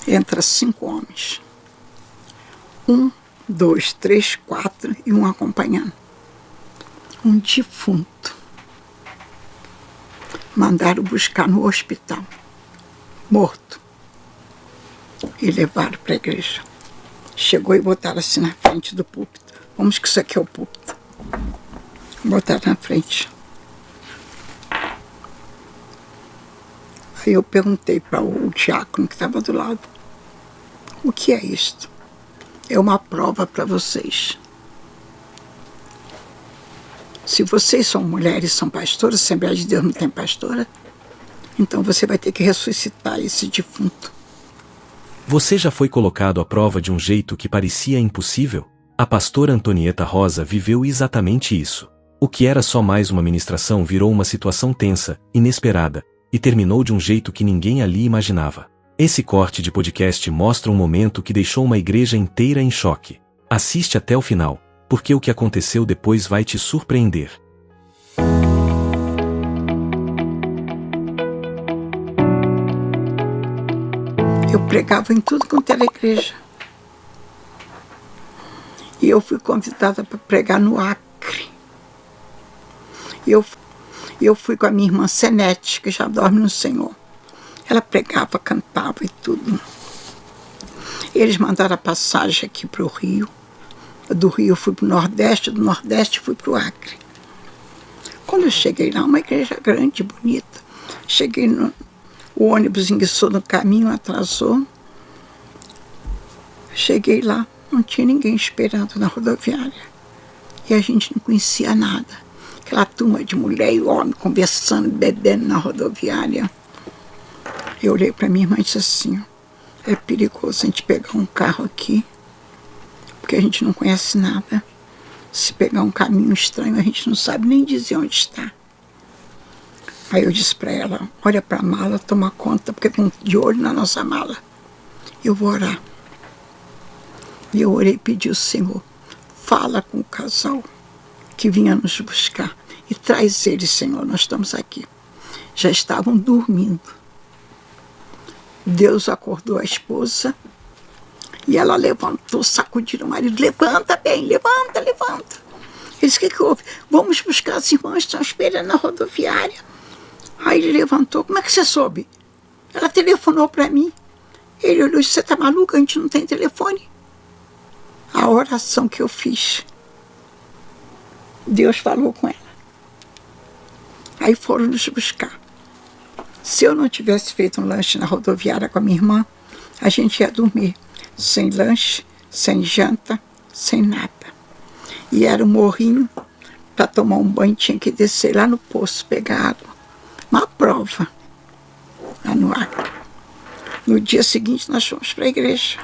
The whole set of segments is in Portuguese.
Entra 5 homens. 1, 2, 3, 4 e um acompanhando. Um defunto. Mandaram buscar no hospital. Morto. E levaram para a igreja. Chegou e botaram assim na frente do púlpito. Vamos que isso aqui é o púlpito. Botaram na frente. Aí eu perguntei para o diácono que estava do lado. O que é isto? É uma prova para vocês. Se vocês são mulheres, são pastoras, a Assembleia de Deus não tem pastora, então você vai ter que ressuscitar esse defunto. Você já foi colocado à prova de um jeito que parecia impossível? A pastora Antonieta Rosa viveu exatamente isso. O que era só mais uma ministração virou uma situação tensa, inesperada, e terminou de um jeito que ninguém ali imaginava. Esse corte de podcast mostra um momento que deixou uma igreja inteira em choque. Assiste até o final, porque o que aconteceu depois vai te surpreender. Eu pregava em tudo quanto era igreja. E eu fui convidada para pregar no Acre. E eu fui com a minha irmã Senete, que já dorme no Senhor. Ela pregava, cantava e tudo. Eles mandaram a passagem aqui para o Rio. Do Rio eu fui para o Nordeste, do Nordeste fui para o Acre. Quando eu cheguei lá, uma igreja grande, bonita. Cheguei o ônibus enguiçou no caminho, atrasou. Cheguei lá, não tinha ninguém esperando na rodoviária. E a gente não conhecia nada. Aquela turma de mulher e homem conversando, bebendo na rodoviária. Eu olhei para minha irmã e disse assim, é perigoso a gente pegar um carro aqui, porque a gente não conhece nada. Se pegar um caminho estranho, a gente não sabe nem dizer onde está. Aí eu disse para ela, olha para a mala, toma conta, porque estão de olho na nossa mala. Eu vou orar. E eu orei e pedi ao Senhor, fala com o casal que vinha nos buscar e traz eles, Senhor, nós estamos aqui. Já estavam dormindo. Deus acordou a esposa e ela levantou, sacudiu o marido, levanta bem, levanta, levanta. Ele disse, o que houve? Vamos buscar as irmãs, estão esperando na rodoviária. Aí ele levantou, como é que você soube? Ela telefonou para mim. Ele olhou e disse, você está maluca? A gente não tem telefone. A oração que eu fiz, Deus falou com ela. Aí foram nos buscar. Se eu não tivesse feito um lanche na rodoviária com a minha irmã, a gente ia dormir sem lanche, sem janta, sem nada. E era um morrinho, para tomar um banho tinha que descer lá no poço, pegar água. Uma prova, lá no Acre. No dia seguinte nós fomos para a igreja.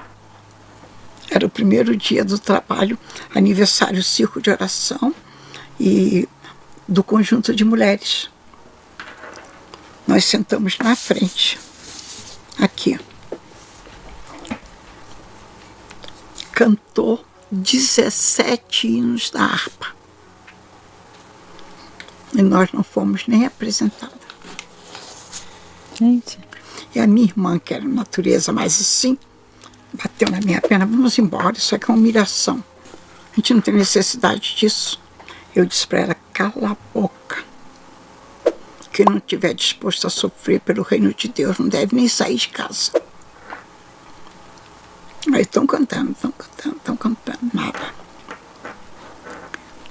Era o primeiro dia do trabalho, aniversário Circo de Oração e do conjunto de mulheres. Nós sentamos na frente, aqui. Cantou 17 hinos da harpa. E nós não fomos nem apresentadas. Gente. E a minha irmã, que era natureza mais assim, bateu na minha perna, vamos embora, isso aqui é uma humilhação. A gente não tem necessidade disso. Eu disse para ela, cala a boca. Quem não estiver disposto a sofrer pelo reino de Deus não deve nem sair de casa. Aí estão cantando, nada.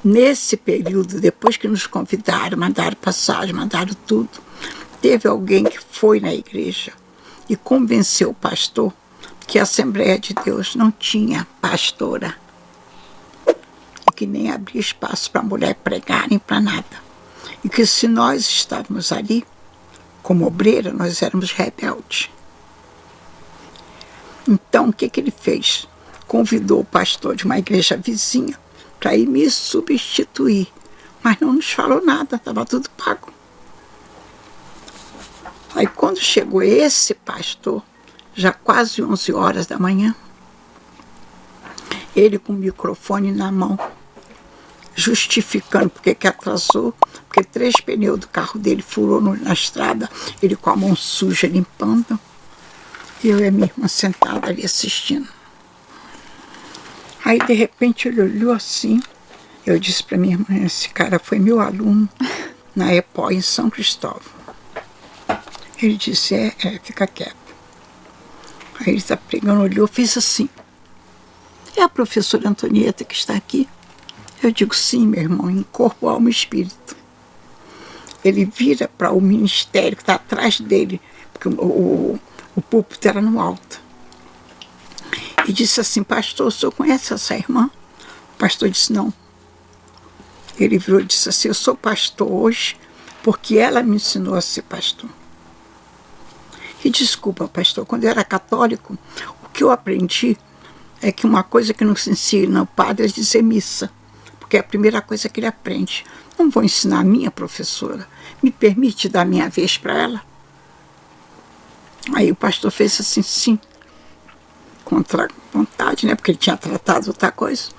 Nesse período, depois que nos convidaram, mandaram passagem, mandaram tudo, teve alguém que foi na igreja e convenceu o pastor que a Assembleia de Deus não tinha pastora e que nem abria espaço para a mulher pregar nem para nada. E que se nós estávamos ali, como obreira, nós éramos rebeldes. Então, o que ele fez? Convidou o pastor de uma igreja vizinha para ir me substituir. Mas não nos falou nada, estava tudo pago. Aí, quando chegou esse pastor, já quase 11 horas da manhã, ele com o microfone na mão, justificando porque que atrasou, porque 3 pneus do carro dele furou na estrada, ele com a mão suja limpando. Eu e a minha irmã sentada ali assistindo. Aí, de repente, ele olhou assim. Eu disse para minha irmã, esse cara foi meu aluno na EPO em São Cristóvão. Ele disse, fica quieto. Aí ele está pregando, olhou, fez assim. É a professora Antonieta que está aqui? Eu digo, sim, meu irmão, em corpo, alma e espírito. Ele vira para o ministério que está atrás dele, porque o púlpito era no alto. E disse assim, pastor, o senhor conhece essa irmã? O pastor disse, não. Ele virou e disse assim, eu sou pastor hoje porque ela me ensinou a ser pastor. E desculpa, pastor, quando eu era católico, o que eu aprendi é que uma coisa que não se ensina o padre é dizer missa, porque é a primeira coisa que ele aprende. Não vou ensinar a minha professora. Me permite dar minha vez para ela? Aí o pastor fez assim, sim, contra vontade, né? Porque ele tinha tratado outra coisa.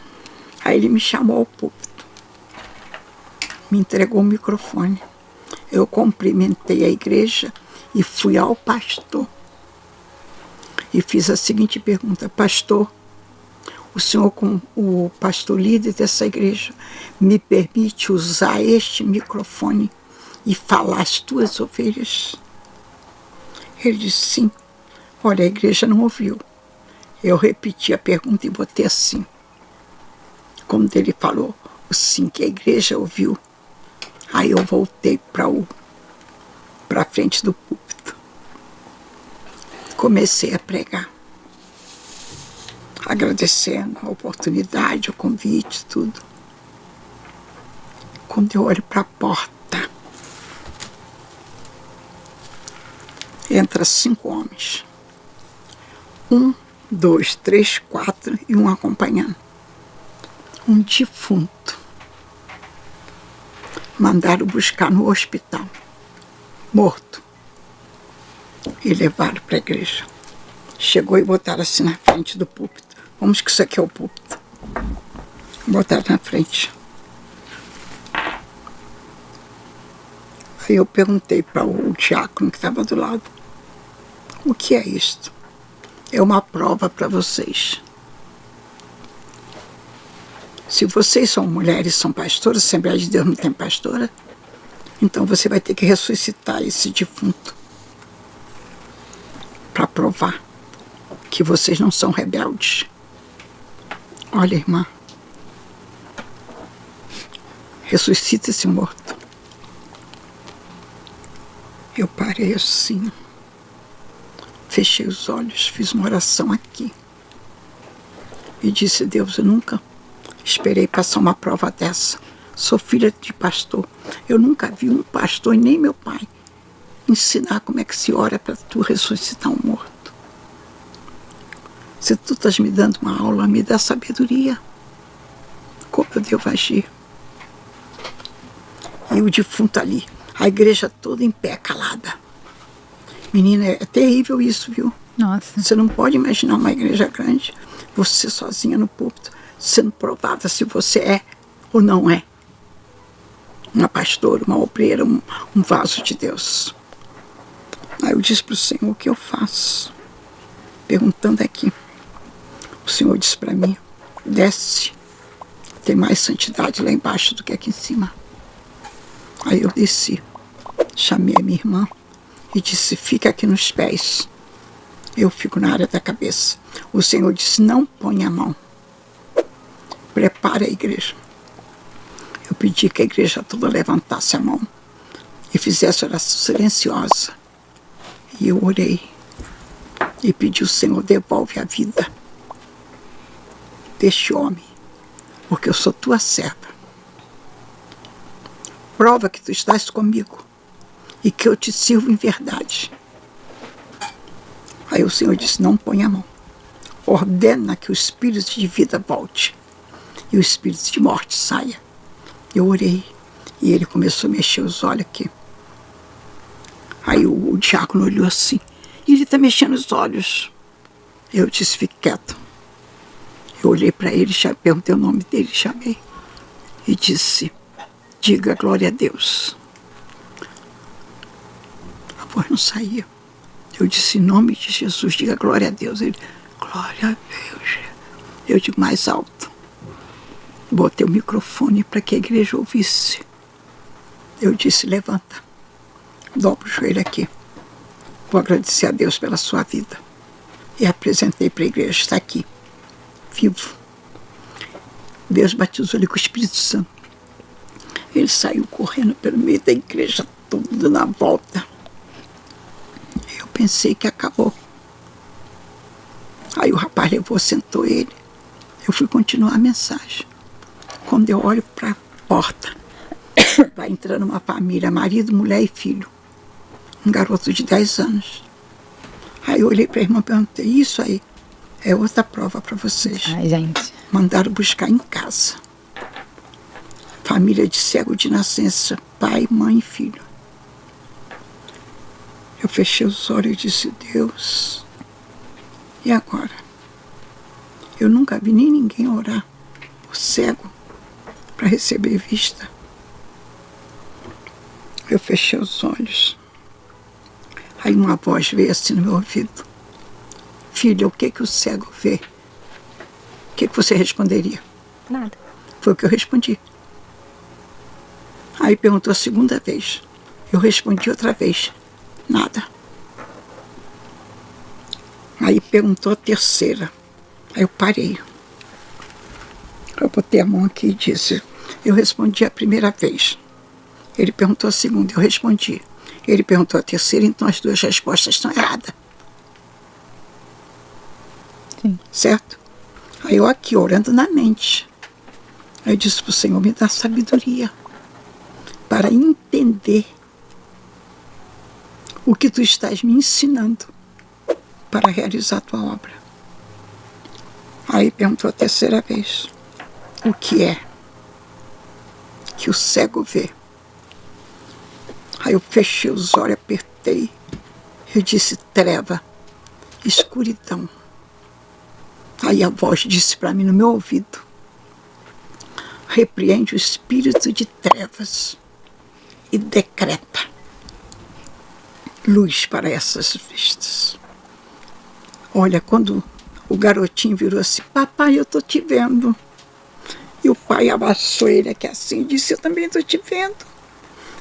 Aí ele me chamou ao púlpito, me entregou o microfone. Eu cumprimentei a igreja e fui ao pastor. E fiz a seguinte pergunta, pastor, o senhor, como o pastor líder dessa igreja, me permite usar este microfone e falar às tuas ovelhas? Ele disse, sim. Olha, a igreja não ouviu. Eu repeti a pergunta e botei assim. Quando ele falou o sim que a igreja ouviu, aí eu voltei para frente do púlpito. Comecei a pregar, agradecendo a oportunidade, o convite, tudo. Quando eu olho para a porta, entra 5 homens. 1, 2, 3, 4 e um acompanhando. Um defunto. Mandaram buscar no hospital, morto, e levaram para a igreja. Chegou e botaram assim na frente do púlpito. Vamos que isso aqui é o púlpito. Botaram na frente. Aí eu perguntei para o diácono que estava do lado, o que é isto? É uma prova para vocês. Se vocês são mulheres, são pastoras, a Assembleia de Deus não tem pastora, então você vai ter que ressuscitar esse defunto para provar que vocês não são rebeldes. Olha, irmã, ressuscita esse morto. Eu parei assim, fechei os olhos, fiz uma oração aqui e disse, Deus, eu nunca esperei passar uma prova dessa. Sou filha de pastor. Eu nunca vi um pastor, e nem meu pai, ensinar como é que se ora para tu ressuscitar um morto. Se tu estás me dando uma aula, me dá sabedoria. Como eu devo agir? E o defunto ali, a igreja toda em pé, calada. Menina, é terrível isso, viu? Nossa. Você não pode imaginar uma igreja grande, você sozinha no púlpito, sendo provada se você é ou não é uma pastora, uma obreira, um vaso de Deus. Aí eu disse para o Senhor, o que eu faço? Perguntando aqui. O Senhor disse para mim, desce, tem mais santidade lá embaixo do que aqui em cima. Aí eu desci, chamei a minha irmã e disse, fica aqui nos pés. Eu fico na área da cabeça. O Senhor disse, não põe a mão. Prepara a igreja. Eu pedi que a igreja toda levantasse a mão e fizesse oração silenciosa. E eu orei e pedi ao Senhor, devolve a vida deste homem, porque eu sou tua serva. Prova que tu estás comigo e que eu te sirvo em verdade. Aí o Senhor disse, não põe a mão. Ordena que o espírito de vida volte e o espírito de morte saia. Eu orei e ele começou a mexer os olhos aqui. Aí o diácono olhou assim, e ele está mexendo os olhos. Eu disse, fique quieto. Eu olhei para ele, perguntei o nome dele, chamei e disse, diga glória a Deus. A voz não saía. Eu disse, em nome de Jesus, diga glória a Deus. Ele, glória a Deus. Eu digo mais alto. Botei o microfone para que a igreja ouvisse. Eu disse, levanta, dobra o joelho aqui. Vou agradecer a Deus pela sua vida. E apresentei para a igreja, está aqui, vivo. Deus batizou ele com o Espírito Santo. Ele saiu correndo pelo meio da igreja toda na volta. Eu pensei que acabou. Aí o rapaz levou, sentou ele. Eu fui continuar a mensagem. Quando eu olho para a porta, vai entrando uma família, marido, mulher e filho. Um garoto de 10 anos. Aí eu olhei para a irmã e perguntei, isso aí é outra prova para vocês. Ai, gente. Mandaram buscar em casa. Família de cego de nascença, pai, mãe e filho. Eu fechei os olhos e disse, Deus, e agora? Eu nunca vi nem ninguém orar por cego para receber vista. Eu fechei os olhos. Aí uma voz veio assim no meu ouvido. Filha, o que o cego vê? O que você responderia? Nada. Foi o que eu respondi. Aí perguntou a segunda vez. Eu respondi outra vez. Nada. Aí perguntou a terceira. Aí eu parei. Eu botei a mão aqui e disse. Eu respondi a primeira vez. Ele perguntou a segunda, eu respondi. Ele perguntou a terceira, então as duas respostas estão erradas. Sim. Certo? Aí eu aqui, orando na mente. Aí eu disse para o Senhor, me dá sabedoria para entender o que tu estás me ensinando para realizar a tua obra. Aí perguntou a terceira vez, o que é que o cego vê? Aí eu fechei os olhos, apertei. Eu disse, treva, escuridão. Aí a voz disse para mim no meu ouvido, repreende o espírito de trevas e decreta luz para essas vistas. Olha, quando o garotinho virou assim, papai, eu estou te vendo. E o pai abraçou ele aqui assim e disse, eu também estou te vendo.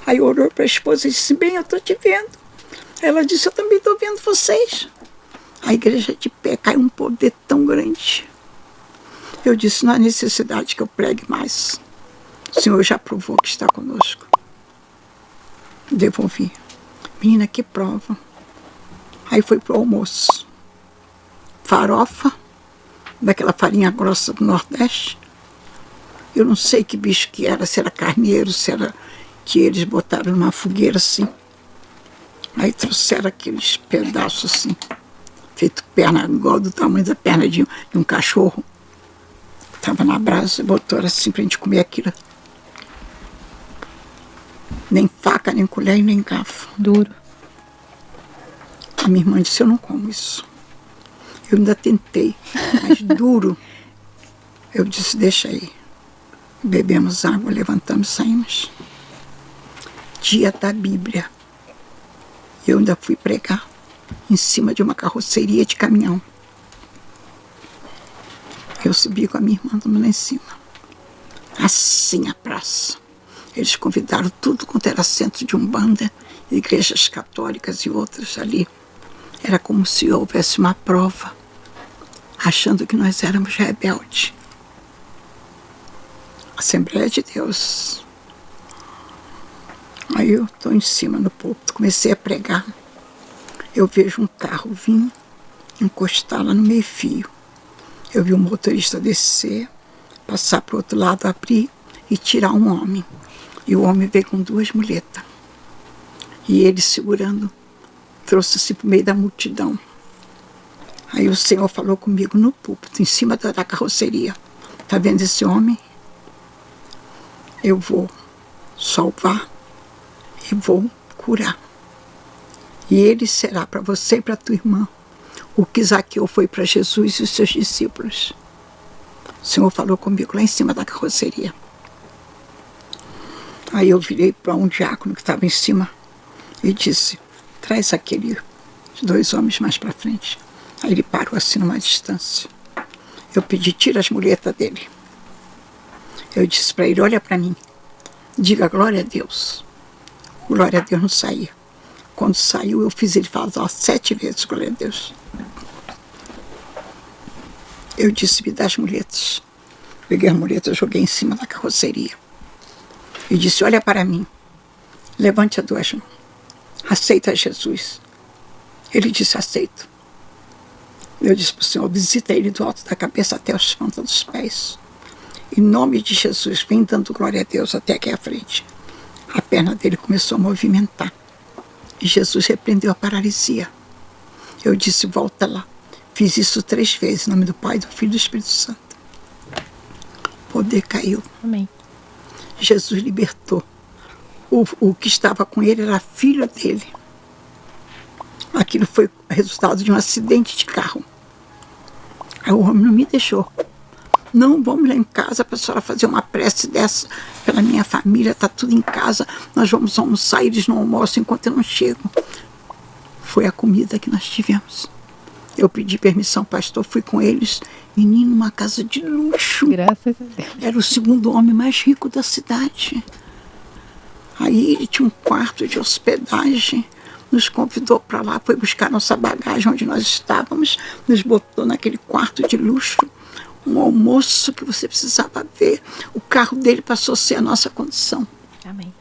Aí olhou para a esposa e disse, bem, eu estou te vendo. Ela disse, eu também estou vendo vocês. A igreja de pé, caiu um poder tão grande. Eu disse, não há necessidade que eu pregue mais. O Senhor já provou que está conosco. Devolvi. Menina, que prova. Aí foi pro almoço. Farofa, daquela farinha grossa do Nordeste. Eu não sei que bicho que era, se era carneiro, se era que eles botaram numa fogueira assim. Aí trouxeram aqueles pedaços assim, feito perna, igual do tamanho da perna de um cachorro. Estava na brasa, botou assim pra gente comer aquilo. Nem faca, nem colher, nem garfo. Duro. A minha irmã disse, eu não como isso. Eu ainda tentei, mas duro. Eu disse, deixa aí. Bebemos água, levantamos, saímos. Dia da Bíblia. Eu ainda fui pregar em cima de uma carroceria de caminhão. Eu subi com a minha irmã lá em cima. Assim a praça. Eles convidaram tudo quanto era centro de Umbanda, igrejas católicas e outras ali. Era como se houvesse uma prova, achando que nós éramos rebeldes. Assembleia de Deus. Aí eu estou em cima no púlpito, comecei a pregar. Eu vejo um carro vir, encostar lá no meio-fio. Eu vi o motorista descer, passar para o outro lado, abrir e tirar um homem. E o homem veio com duas muletas. E ele segurando, trouxe-se para o meio da multidão. Aí o Senhor falou comigo no púlpito, em cima da carroceria. Está vendo esse homem? Eu vou salvar e vou curar. E ele será para você e para tua irmã o que Zaqueu foi para Jesus e os seus discípulos. O Senhor falou comigo lá em cima da carroceria. Aí eu virei para um diácono que estava em cima e disse, traz aquele 2 homens mais para frente. Aí ele parou assim numa distância. Eu pedi, tira as muletas dele. Eu disse para ele, olha para mim, diga glória a Deus. Glória a Deus não saía. Quando saiu, eu fiz ele falar 7 vezes, glória a Deus. Eu disse, me dá as muletas. Peguei as muletas, joguei em cima da carroceria. E disse, olha para mim, levante as 2 mãos, aceita Jesus. Ele disse, aceito. Eu disse para o Senhor, visita ele do alto da cabeça até os pontas dos pés. Em nome de Jesus, vem dando glória a Deus até aqui à frente. A perna dele começou a movimentar. E Jesus repreendeu a paralisia. Eu disse, volta lá. Fiz isso 3 vezes, em nome do Pai, do Filho e do Espírito Santo. O poder caiu. Amém. Jesus libertou. O que estava com ele era filho dele. Aquilo foi resultado de um acidente de carro. Aí o homem não me deixou. Não, vamos lá em casa para a senhora fazer uma prece dessa pela minha família, está tudo em casa, nós vamos almoçar, eles não almoçam enquanto eu não chego. Foi a comida que nós tivemos. Eu pedi permissão, pastor, fui com eles, menino, numa casa de luxo. Graças a Deus. Era o 2º homem mais rico da cidade. Aí ele tinha um quarto de hospedagem, nos convidou para lá, foi buscar nossa bagagem onde nós estávamos, nos botou naquele quarto de luxo, um almoço que você precisava ver. O carro dele passou a ser a nossa condição. Amém.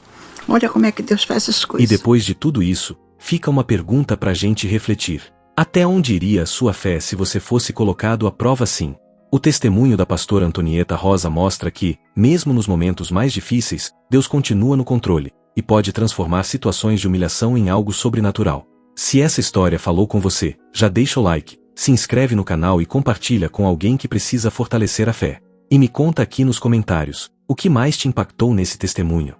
Olha como é que Deus faz as coisas. E depois de tudo isso, fica uma pergunta para a gente refletir. Até onde iria a sua fé se você fosse colocado à prova assim? O testemunho da pastora Antonieta Rosa mostra que, mesmo nos momentos mais difíceis, Deus continua no controle e pode transformar situações de humilhação em algo sobrenatural. Se essa história falou com você, já deixa o like, se inscreve no canal e compartilha com alguém que precisa fortalecer a fé. E me conta aqui nos comentários, o que mais te impactou nesse testemunho?